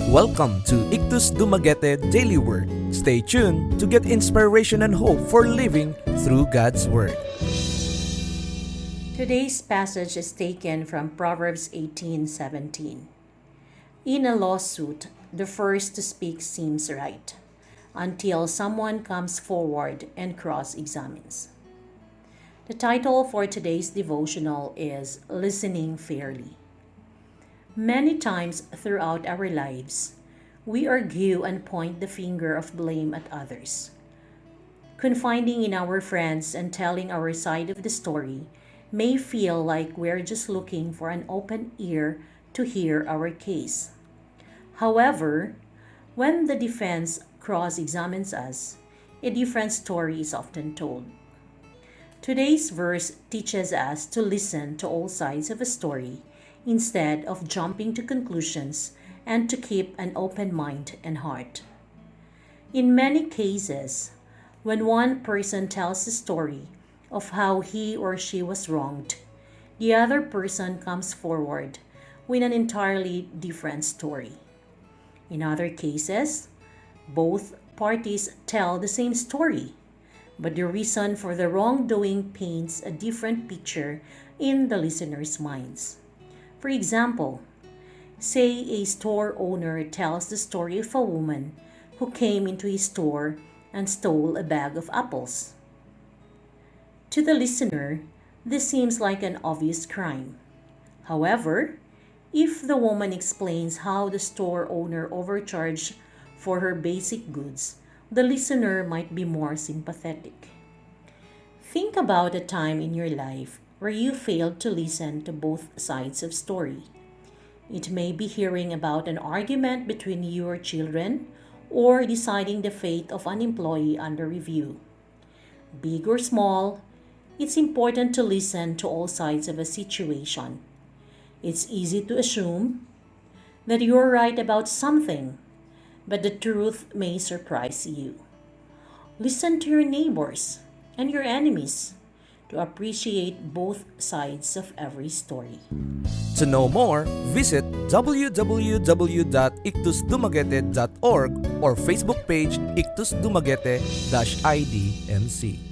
Welcome to Ikthus Dumaguete Daily Word. Stay tuned to get inspiration and hope for living through God's Word. Today's passage is taken from Proverbs 18:17. In a lawsuit, the first to speak seems right, until someone comes forward and cross-examines. The title for today's devotional is Listening Fairly. Many times throughout our lives, we argue and point the finger of blame at others. Confiding in our friends and telling our side of the story may feel like we're just looking for an open ear to hear our case. However, when the defense cross-examines us, a different story is often told. Today's verse teaches us to listen to all sides of a story instead of jumping to conclusions and to keep an open mind and heart. In many cases, when one person tells a story of how he or she was wronged, the other person comes forward with an entirely different story. In other cases, both parties tell the same story, but the reason for the wrongdoing paints a different picture in the listener's minds. For example, say a store owner tells the story of a woman who came into his store and stole a bag of apples. To the listener, this seems like an obvious crime. However, if the woman explains how the store owner overcharged for her basic goods, the listener might be more sympathetic. Think about a time in your life where you failed to listen to both sides of story. It may be hearing about an argument between your children or deciding the fate of an employee under review. Big or small, it's important to listen to all sides of a situation. It's easy to assume that you're right about something, but the truth may surprise you. Listen to your neighbors and your enemies to appreciate both sides of every story. To know more, visit www.ikthusdumaguete.org or Facebook page Ikthus Dumaguete-IDNC.